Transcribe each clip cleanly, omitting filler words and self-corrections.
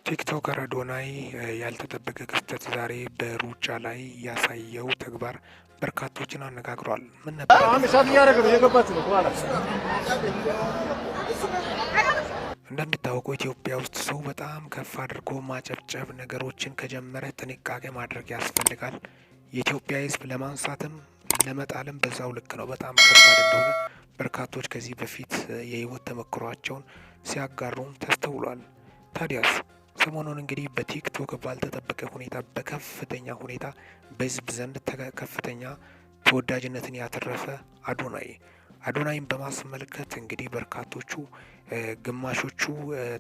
ቲክቶከር አዶናይ ያልተጠበቀ ክስተት ዛሬ በሩጫ ላይ ያሳየው ተግባር በርካቶችን አነጋግሯል። ምን ነበር? እንደሚታወቀው ኢትዮጵያ ውስጥ ሰው በጣም ከፍ አድርጎ ማጨብጨብ ነገሮችን ከጀመረ ጥንቃቄ ማድረግ ያስፈልጋል። የኢትዮጵያ ሕዝብ ለማንሳትም ለመጣልም በዛው ልክ ነው። በጣም ከባድ እንደሆነ በርካቶች ከዚህ በፊት የህይወት ተመክሯቸውን ሲያጋሩም ተስተውሏል። ታዲያስ ሰሞኑን እንግዲህ በቲክቶክ ባልተጠበቀ ሁኔታ በከፍተኛ ሁኔታ በህዝብ ዘንድ ከፍተኛ ተወዳጅነትን ያተረፈ አዶናይን በማስመልከት እንግዲህ በርካቶቹ ግማሾቹ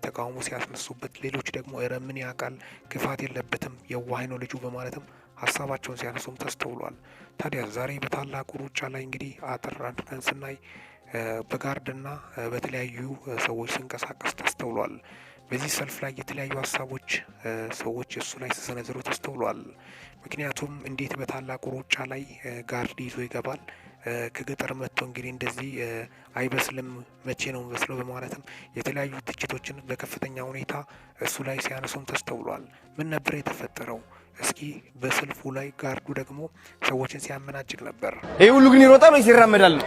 ተቃውሞ ሲያስነሱበት፣ ሌሎች ደግሞ እረ ምን ያውቃል ክፋት የለበትም የዋህ ነው ልጁ በማለትም ሀሳባቸውን ሲያነሱም ተስተውሏል። ታዲያ ዛሬ በታላቁ ሩጫ ላይ እንግዲህ አጠር አድርገን ስናይ በጋርድና በተለያዩ ሰዎች ሲንቀሳቀስ ተስተውሏል። በዚህ ሰልፍ ላይ የተለያዩ ሀሳቦች ሰዎች እሱ ላይ ሲሰነዝሩ ተስተውሏል። ምክንያቱም እንዴት በታላቁ ሩጫ ላይ ጋርድ ይዞ ይገባል? ከገጠር መጥቶ እንግዲህ እንደዚህ አይበስልም፣ መቼ ነው የሚበስለው? በማለትም የተለያዩ ትችቶችን በከፍተኛ ሁኔታ እሱ ላይ ሲያነሱም ተስተውሏል። ምን ነበር የተፈጠረው? እስኪ በሰልፉ ላይ ጋርዱ ደግሞ ሰዎችን ሲያመናጭቅ ነበር። ይሄ ሁሉ ግን ይሮጣል ወይስ ይራመዳል ነው?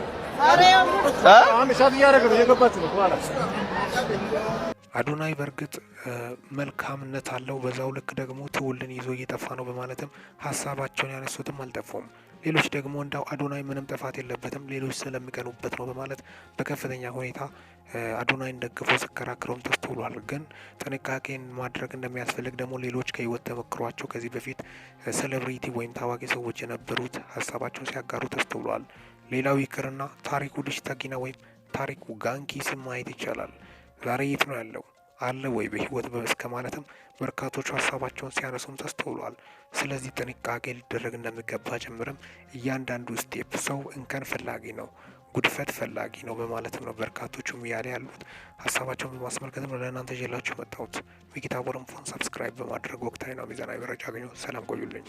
አዶናይ በእርግጥ መልካምነት አለው፣ በዛው ልክ ደግሞ ትውልድን ይዞ እየጠፋ ነው በማለትም ሀሳባቸውን ያነሱትም አልጠፉም። ሌሎች ደግሞ እንዳው አዶናይ ምንም ጥፋት የለበትም ሌሎች ስለሚቀኑበት ነው በማለት በከፍተኛ ሁኔታ አዶናይን ደግፎ ሲከራከሩም ተስተውሏል። ግን ጥንቃቄን ማድረግ እንደሚያስፈልግ ደግሞ ሌሎች ከህይወት ተመክሯቸው ከዚህ በፊት ሴሌብሪቲ ወይም ታዋቂ ሰዎች የነበሩት ሀሳባቸውን ሲያጋሩ ተስተውሏል። ሌላው ይቅርና ታሪኩ ዲሽታጊና ወይም ታሪኩ ጋንኪስን ማየት ይቻላል። ዛሬ የት ነው ያለው? አለ ወይ በህይወት እስከ ማለትም በርካቶቹ ሀሳባቸውን ሲያነሱም ተስተውሏል። ስለዚህ ጥንቃቄ ሊደረግ እንደሚገባ ጭምርም እያንዳንዱ ስቴፕ ሰው እንከን ፈላጊ ነው፣ ጉድፈት ፈላጊ ነው በማለትም ነው በርካቶቹም እያለ ያሉት። ሀሳባቸውን በማስመልከትም ለእናንተ ይዤላችሁ መጣሁት። ሚኪታ ቦረንፎን ሰብስክራይብ በማድረግ ወቅታዊና ሚዛናዊ መረጃ አገኙ። ሰላም ቆዩልኝ።